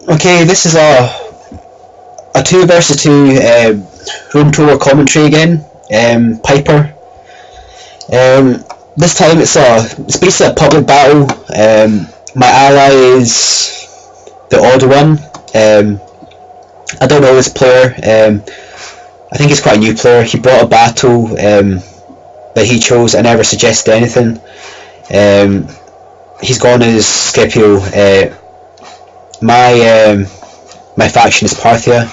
Okay, this is a 2 versus 2 room tour commentary again. Piper. This time it's basically a public battle. My ally is the odd one. I don't know this player. I think he's quite a new player. He brought a battle that he chose. I never suggested anything. He's gone as Scipio. My faction is Parthia,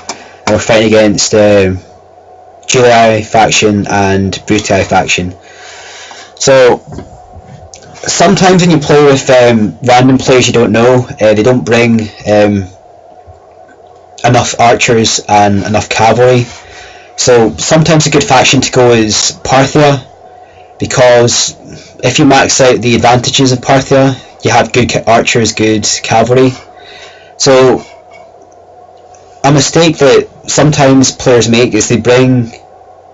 and we're fighting against Julii faction and Brutii faction. So sometimes when you play with random players you don't know, they don't bring enough archers and enough cavalry. So sometimes a good faction to go is Parthia, because if you max out the advantages of Parthia, you have good archers, good cavalry. So a mistake that sometimes players make is they bring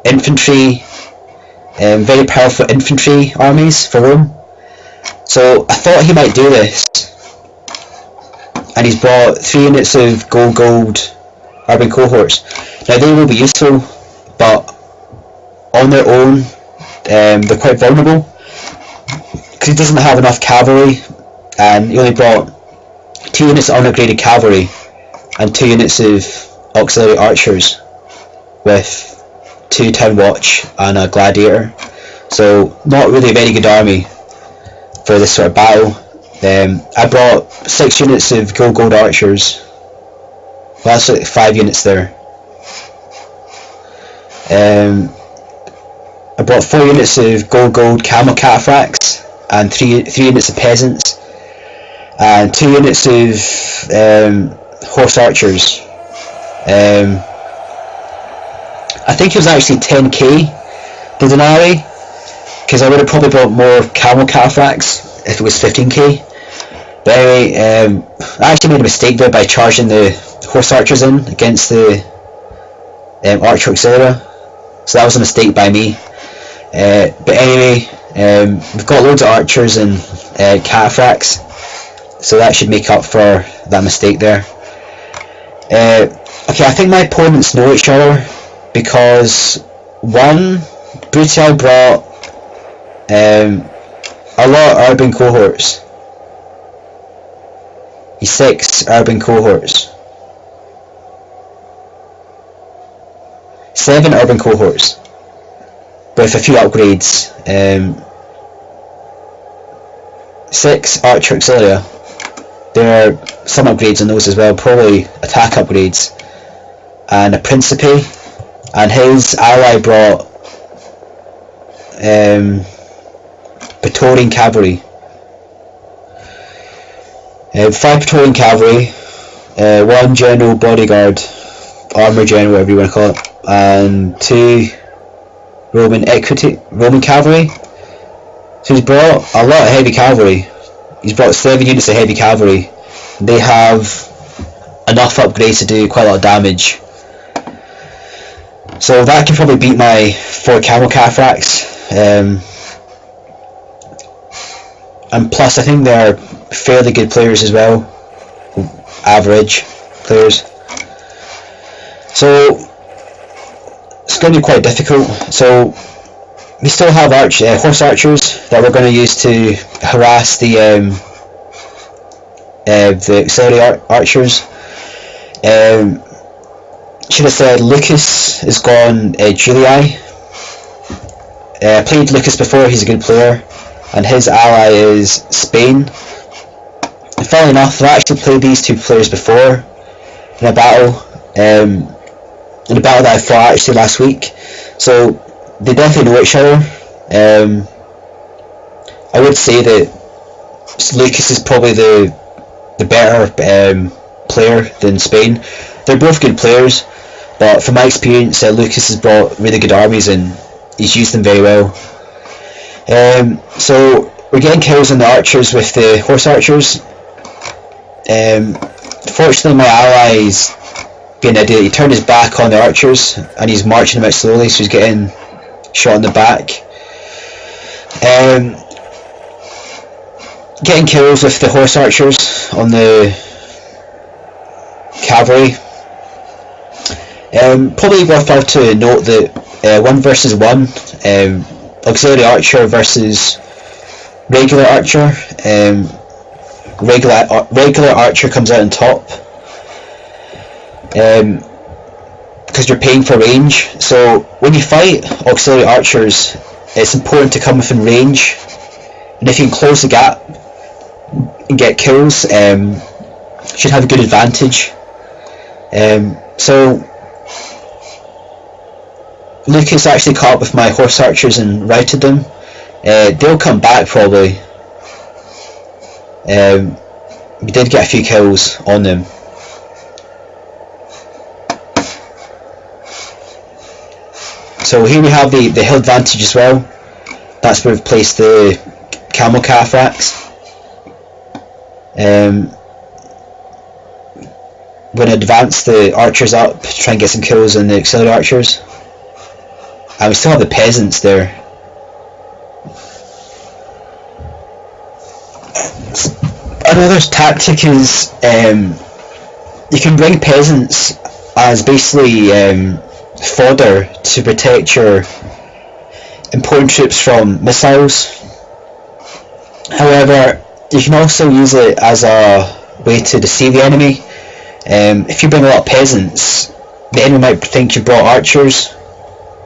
infantry, very powerful infantry armies for Rome. So I thought he might do this, and he's brought 3 units of gold urban cohorts. Now they will be useful, but on their own they're quite vulnerable, because he doesn't have enough cavalry, and he only brought 2 units of unupgraded cavalry and 2 units of auxiliary archers with 2 town watch and a gladiator. So not really a very good army for this sort of battle. I brought 6 units of gold archers. Well, that's like 5 units there. I brought 4 units of gold camel cataphracts and 3 units of peasants and 2 units of horse archers. I think it was actually 10k the denarii, because I would have probably bought more camel cataphracts if it was 15k. But anyway, I actually made a mistake there by charging the horse archers in against the archer auxiliary, so that was a mistake by me. But anyway, we've got loads of archers and cataphracts, so that should make up for that mistake there. Okay, I think my opponents know each other, because one, Brutii brought a lot of urban cohorts. He's 6 urban cohorts. 7 urban cohorts with a few upgrades. 6 archer auxilia. There are some upgrades on those as well, probably attack upgrades, and a Principe, and his ally brought Praetorian cavalry. 5 Praetorian cavalry, 1 general bodyguard, armour general, whatever you want to call it, and 2 Roman cavalry. So he's brought a lot of heavy cavalry. He's brought 7 units of heavy cavalry. They have enough upgrades to do quite a lot of damage. So that can probably beat my 4 camel cataphracts. And plus I think they're fairly good players as well. Average players. So it's going to be quite difficult. So we still have horse archers that we're going to use to harass the auxiliary archers. Should have said Lukas is gone Julii. I played Lukas before, he's a good player, and his ally is Spain. And funnily enough, I actually played these 2 players before in a battle, that I fought actually last week. So they definitely know each other. I would say that Lukas is probably the better player than Spain. They're both good players, but from my experience, Lukas has brought really good armies and he's used them very well. So we're getting kills on the archers with the horse archers. Fortunately, my ally's being an idiot. He turned his back on the archers and he's marching them out slowly, so he's getting shot in the back. Getting kills with the horse archers on the cavalry. Probably worthwhile to note that 1 versus 1, auxiliary archer versus regular archer. Regular archer comes out on top because you're paying for range. So when you fight auxiliary archers, it's important to come within range, and if you can close the gap and get kills, you should have a good advantage. So Lukas actually caught up with my horse archers and routed them. They'll come back probably. We did get a few kills on them. So here we have the hill advantage as well. That's where we've placed the camel calf racks. We're going to advance the archers up to try and get some kills on the auxiliary archers. And we still have the peasants there. Another tactic is you can bring peasants as basically fodder to protect your important troops from missiles. However, you can also use it as a way to deceive the enemy. If you bring a lot of peasants, the enemy might think you brought archers.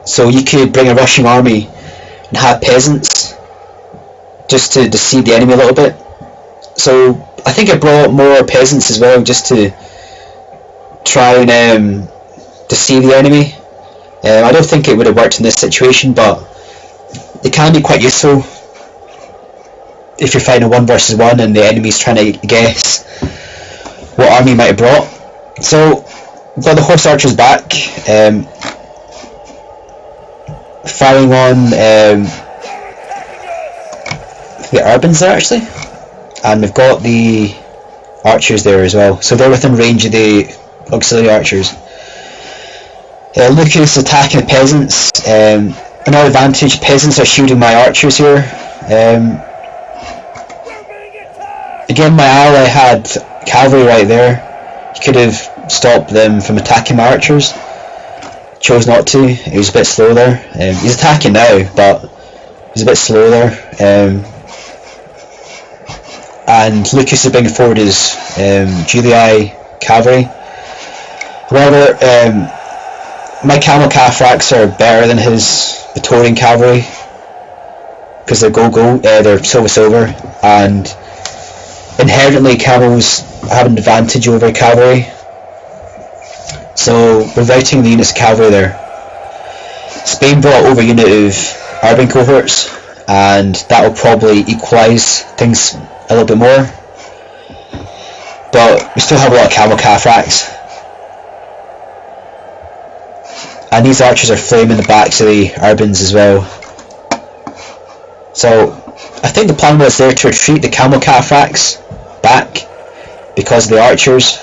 So you could bring a rushing army and have peasants just to deceive the enemy a little bit. So I think I brought more peasants as well just to try and deceive the enemy. I don't think it would have worked in this situation, but they can be quite useful if you're fighting a 1 versus 1 and the enemy's trying to guess what army you might have brought. So we've got the horse archers back. Firing on the urbans there actually, and we've got the archers there as well, so they're within range of the auxiliary archers. Lukas attacking the peasants. Another advantage, peasants are shooting my archers here. Again, my ally had cavalry right there. He could have stopped them from attacking my archers. Chose not to. He was a bit slow there. He's attacking now, but he's a bit slow there. And Lukas is bringing forward his Julii cavalry. However, my camel calf racks are better than his Praetorian cavalry because they're they're silver, and inherently camels have an advantage over cavalry. So we're routing the units of cavalry there. Spain brought over a unit of urban cohorts, and that will probably equalise things a little bit more. But we still have a lot of camel calf racks. And these archers are flaming the backs of the urbans as well. So I think the plan was there to retreat the camel calf racks back because of the archers.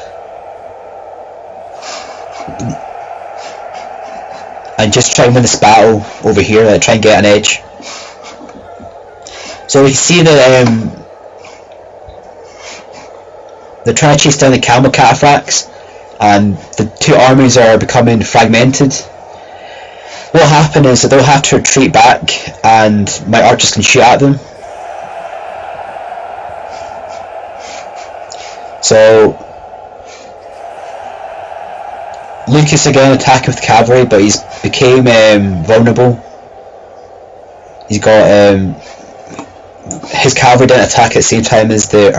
And just try and win this battle over here, try and get an edge. So we can see that they're trying to chase down the camel calf racks, and the two armies are becoming fragmented. What will happen is that they'll have to retreat back, and my archers can shoot at them. So Lukas again attacking with cavalry, but he's became vulnerable. He's got his cavalry didn't attack at the same time as the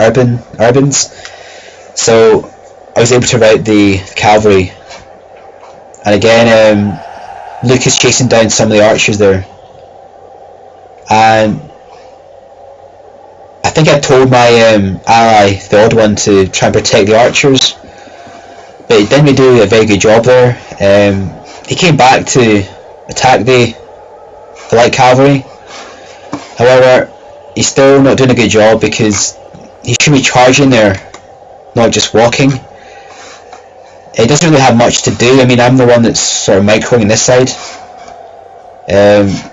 urbans, so I was able to rout the cavalry. And again, Lukas chasing down some of the archers there, and I think I told my ally, the odd one, to try and protect the archers, but he didn't really do a very good job there. He came back to attack the light cavalry. However, he's still not doing a good job because he should be charging there, not just walking. He doesn't really have much to do. I mean, I'm the one that's sort of microing this side.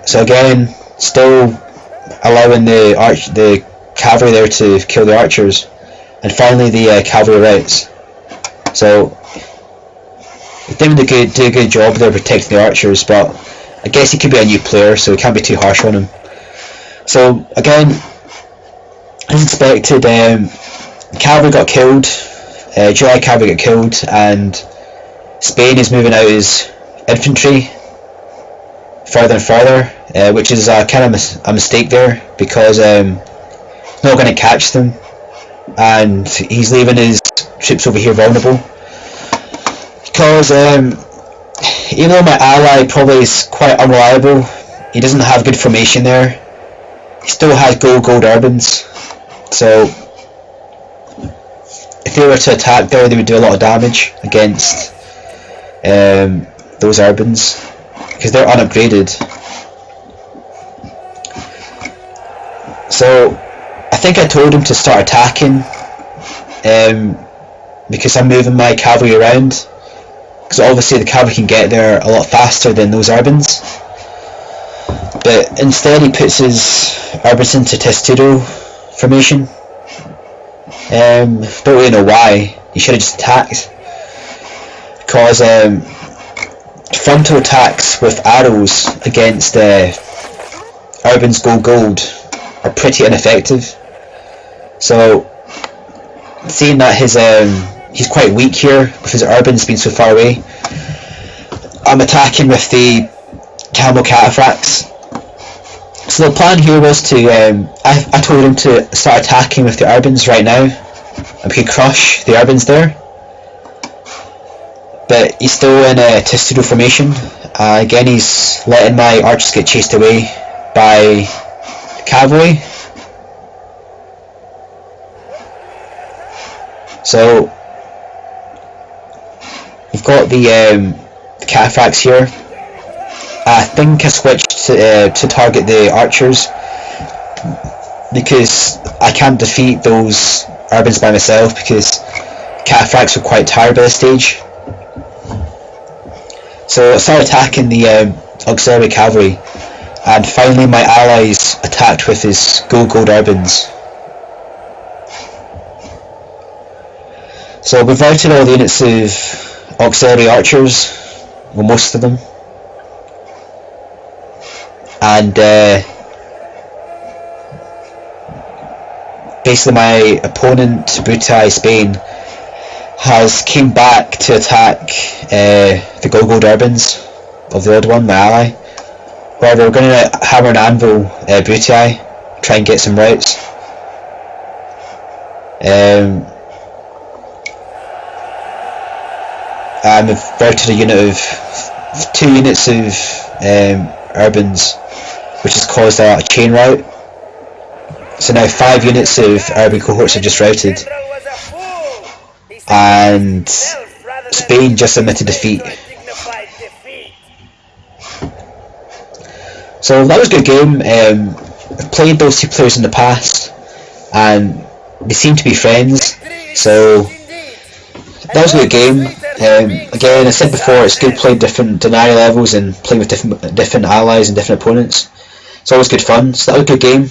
So again, still allowing the cavalry there to kill the archers, and finally the cavalry routes. So He didn't do a good job there protecting the archers, but I guess he could be a new player, so we can't be too harsh on him. So again, as expected, cavalry got killed, July cavalry got killed, and Spain is moving out his infantry further and further, which is kind of a mistake there, because he's not going to catch them, and he's leaving his troops over here vulnerable. Because even though my ally probably is quite unreliable, he doesn't have good formation there, he still has gold urbans, so if they were to attack there, they would do a lot of damage against those urbans, because they're unupgraded. So I think I told him to start attacking, because I'm moving my cavalry around, because obviously the cavalry can get there a lot faster than those urbans. But instead he puts his urbans into testudo formation. Don't really know why. He should have just attacked, because frontal attacks with arrows against urbans gold are pretty ineffective. So seeing that he's quite weak here with his urbans being so far away, I'm attacking with the camel cataphracts. So the plan here was to, I told him to start attacking with the urbans right now, and we could crush the urbans there. But he's still in a testudo formation. Again, he's letting my archers get chased away by cavalry. So we've got the cataphracts here. I think I switched to target the archers, because I can't defeat those urbans by myself, because cataphracts are quite tired by this stage. So I started attacking the auxiliary cavalry, and finally my allies attacked with his gold urbans. So we've routed all the units of auxiliary archers, well, most of them, and basically my opponent, Brutai Spain, has came back to attack the gold urbans of the other one, my ally. However, we're going to hammer and anvil Brutai, try and get some routes. I've routed a unit of 2 units of urbans, which has caused a chain rout. So now 5 units of urban cohorts are just routed, and Spain just admitted defeat. So that was a good game. I've played those 2 players in the past, and they seem to be friends, so that was a good game. Again, I said before, it's good playing different Denarii levels and playing with different allies and different opponents. It's always good fun, so that was a good game.